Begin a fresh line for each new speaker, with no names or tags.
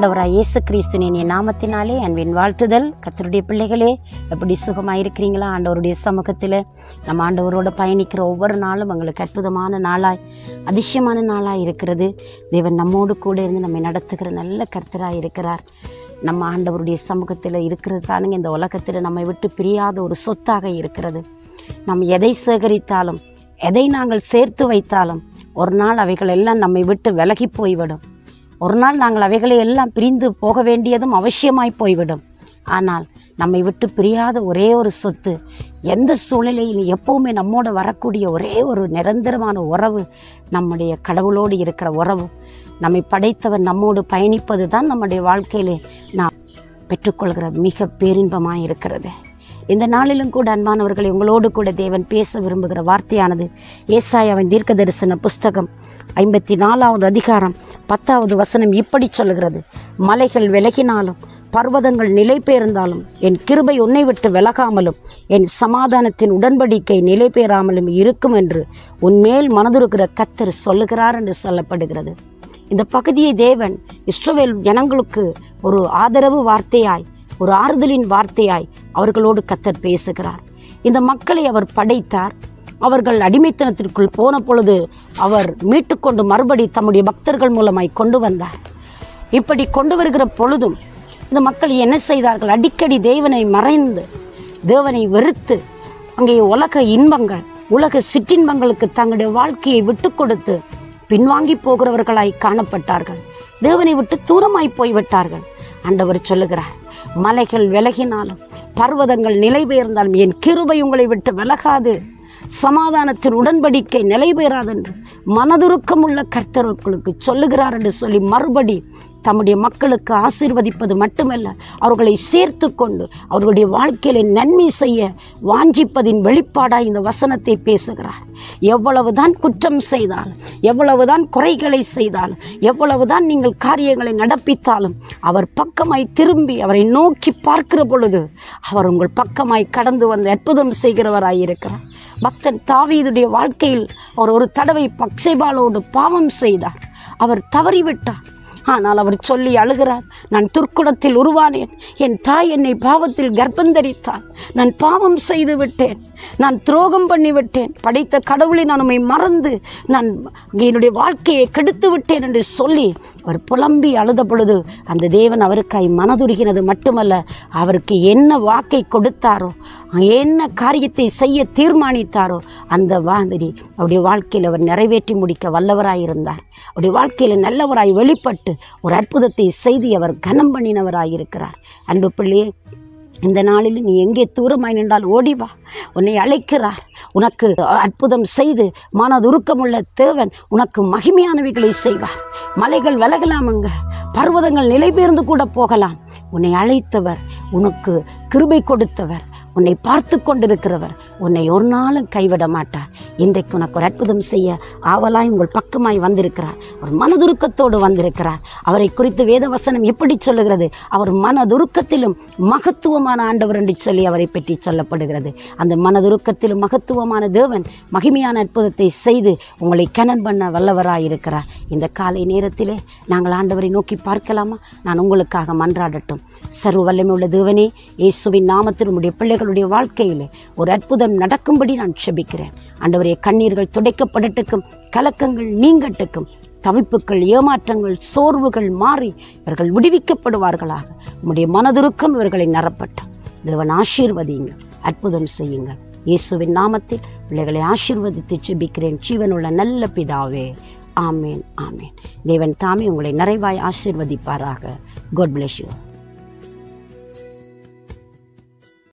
ஆண்டவராய் இயேசு கிறிஸ்துவின் நாமத்தினாலே அன்பின் வாழ்த்துதல். கர்த்தருடைய பிள்ளைகளே, எப்படி சுகமாக இருக்கிறீங்களா? ஆண்டவருடைய சமூகத்தில் நம்ம ஆண்டவரோடு பயணிக்கிற ஒவ்வொரு நாளும் எங்களுக்கு அற்புதமான நாளாய், அதிசயமான நாளாய் இருக்கிறது. தேவன் நம்மோடு கூட இருந்து நம்மை நடத்துகிற நல்ல கர்த்தராய் இருக்கிறார். நம்ம ஆண்டவருடைய சமூகத்தில் இருக்கிறது தானுங்க இந்த உலகத்தில் நம்மை விட்டு பிரியாத ஒரு சொத்தாக இருக்கிறது. நம்ம எதை சேகரித்தாலும், எதை நாங்கள் சேர்த்து வைத்தாலும், ஒரு நாள் அவைகள் எல்லாம் நம்மை விட்டு விலகி போய்விடும். ஒரு நாள் நாங்கள் அவைகளை எல்லாம் பிரிந்து போக வேண்டியதும் அவசியமாய் போய்விடும். ஆனால் நம்மை விட்டு பிரியாத ஒரே ஒரு சொத்து, எந்த சூழ்நிலையில் எப்போவுமே நம்மோடு வரக்கூடிய ஒரே ஒரு நிரந்தரமான உறவு நம்முடைய கடவுளோடு இருக்கிற உறவு. நம்மை படைத்தவர் நம்மோடு பயணிப்பது தான் நம்முடைய வாழ்க்கையிலே நாம் பெற்றுக்கொள்கிற மிக பேரின்பமாக இருக்கிறது. இந்த நாளிலும் கூட அன்பானவர்களை, உங்களோடு கூட தேவன் பேச விரும்புகிற வார்த்தையானது ஏசாயாவின் தீர்க்க தரிசன புஸ்தகம் 54வது அதிகாரம் 10வது வசனம் இப்படி சொல்கிறது: மலைகள் விலகினாலும், பர்வதங்கள் நிலை பெயர்ந்தாலும், என் கிருபை உன்னை விட்டு விலகாமலும், என் சமாதானத்தின் உடன்படிக்கை நிலை பெயராமலும் இருக்கும் என்று உன்மேல் மனதுருகிற கர்த்தர் சொல்லுகிறார் என்று சொல்லப்படுகிறது. இந்த பகுதியை தேவன் இஸ்ரவேல் ஜனங்களுக்கு ஒரு ஆதரவு வார்த்தையாய், ஒரு ஆறுதலின் வார்த்தையாய் அவர்களோடு கர்த்தர் பேசுகிறார். இந்த மக்களை அவர் படைத்தார். அவர்கள் அடிமைத்தனத்திற்குள் போன பொழுது அவர் மீட்டுக்கொண்டு மறுபடி தம்முடைய பக்தர்கள் மூலமாய் கொண்டு வந்தார். இப்படி கொண்டு வருகிற பொழுதும் இந்த மக்கள் என்ன செய்தார்கள்? அடிக்கடி தேவனை மறைந்து, தேவனை வெறுத்து, அங்கே உலக இன்பங்கள், உலக சிற்றின்பங்களுக்கு தங்களுடைய வாழ்க்கையை விட்டு கொடுத்து பின்வாங்கி போகிறவர்களாய் காணப்பட்டார்கள். தேவனை விட்டு தூரமாய் போய்விட்டார்கள். ஆண்டவர் சொல்லுகிறார், மலைகள் விலகினாலும், பர்வதங்கள் நிலை பெயர்ந்தாலும், என் கிருபை உங்களை விட்டு விலகாது, சமாதானத்தின் உடன்படிக்கை நிலை பெயராதென்று மனதுருக்கமுள்ள கர்த்தர்களுக்கு சொல்லுகிறார் என்று சொல்லி மறுபடி தம்முடைய மக்களுக்கு ஆசீர்வதிப்பது மட்டுமல்ல, அவர்களை சேர்த்து கொண்டு அவர்களுடைய வாழ்க்கையில நன்மை செய்ய வாஞ்சிப்பதின் வெளிப்பாடாய் இந்த வசனத்தை பேசுகிறார். எவ்வளவுதான் குற்றம் செய்தாலும், எவ்வளவுதான் குறைகளை செய்தாலும், எவ்வளவுதான் நீங்கள் காரியங்களை நடப்பித்தாலும், அவர் பக்கமாய் திரும்பி அவரை நோக்கி பார்க்கிற பொழுது அவர் உங்கள் பக்கமாய் கடந்து வந்து அற்புதம் செய்கிறவராயிருக்கிறார். பக்தன் தாவீதுடைய வாழ்க்கையில் அவர் ஒரு தடவை பக்சேபாளோடு பாவம் செய்தார். அவர் தவறிவிட்டார். ஆனால் அவர் சொல்லி அழுகிறார், நான் துர்க்குணத்தில் உருவானேன், என் தாய் என்னை பாவத்தில் கர்ப்பந்தரித்தாள், நான் பாவம் செய்து விட்டேன், நான் துரோகம் பண்ணிவிட்டேன், படைத்த கடவுளை நான் உம்மை மறந்து நான் என்னுடைய வாழ்க்கையை கெடுத்து விட்டேன் என்று சொல்லி அவர் புலம்பி அழுத பொழுது அந்த தேவன் அவருக்காய் மனதுருகினது மட்டுமல்ல, அவருக்கு என்ன வாக்கை கொடுத்தாரோ, என்ன காரியத்தை செய்ய தீர்மானித்தாரோ அந்த மாதிரி அவருடைய வாழ்க்கையில் அவர் நிறைவேற்றி முடிக்க வல்லவராயிருந்தார். அவருடைய வாழ்க்கையில் நல்லவராய் வெளிப்பட்டு ஒரு அற்புதத்தை செய்து அவர் கனம் பண்ணினவராயிருக்கிறார். அன்பு பிள்ளையே, இந்த நாளில் நீ எங்கே தூரமாய் நின்றால் ஓடிவா, உன்னை அழைக்கிறார். உனக்கு அற்புதம் செய்து மனதுருக்கமுள்ள தேவன் உனக்கு மகிமையானவைகளை செய்வார். மலைகள் விலகலாமுங்க, பர்வதங்கள் நிலை பெயர்ந்து கூட போகலாம். உன்னை அழைத்தவர், உனக்கு கிருபை கொடுத்தவர், உன்னை பார்த்து கொண்டிருக்கிறவர் உன்னை ஒரு நாளும் கைவிட மாட்டார். இன்றைக்கு உனக்கு ஒரு அற்புதம் செய்ய ஆவலாய் உங்கள் பக்கமாய் வந்திருக்கிறார். அவர் மனதுருக்கத்தோடு வந்திருக்கிறார். அவரை குறித்து வேதவசனம் எப்படி சொல்லுகிறது? அவர் மனதுருக்கத்திலும் மகத்துவமான ஆண்டவர் என்று சொல்லி அவரை பற்றி சொல்லப்படுகிறது. அந்த மனதுருக்கத்திலும் மகத்துவமான தேவன் மகிமையான அற்புதத்தை செய்து உங்களை கனன் பண்ண வல்லவராயிருக்கிறார். இந்த காலை நேரத்திலே நாங்கள் ஆண்டவரை நோக்கி பார்க்கலாமா? நான் உங்களுக்காக மன்றாடட்டும். சர்வ வல்லமை உள்ள தேவனே, இயேசுவின் நாமத்தில் உம்முடைய பிள்ளைகளுடைய வாழ்க்கையில் ஒரு அற்புதம் நடக்கும்படி நான் ஜெபிக்கிறேன். ஆண்டவரே, கண்ணீர்கள் துடைக்கப்படட்டுக்கும், கலக்கங்கள் நீங்கட்டுக்கும், தவிப்புகள், ஏமாற்றங்கள், சோர்வுகள் மாறி இவர்கள் விடுவிக்கப்படுவார்களாக. உம்முடைய மனதுருக்கம் இவர்களை நிரப்பட்டும். தேவன் ஆசீர்வதியுங்கள், அற்புதம் செய்யுங்கள். இயேசுவின் நாமத்தில் பிள்ளைகளை ஆசீர்வதித்து ஜெபிக்கிறேன் ஜீவனுள்ள நல்ல பிதாவே. ஆமேன், ஆமேன். தேவன் தாமே உங்களை நிறைவாய் ஆசீர்வதிப்பாராக. God bless you.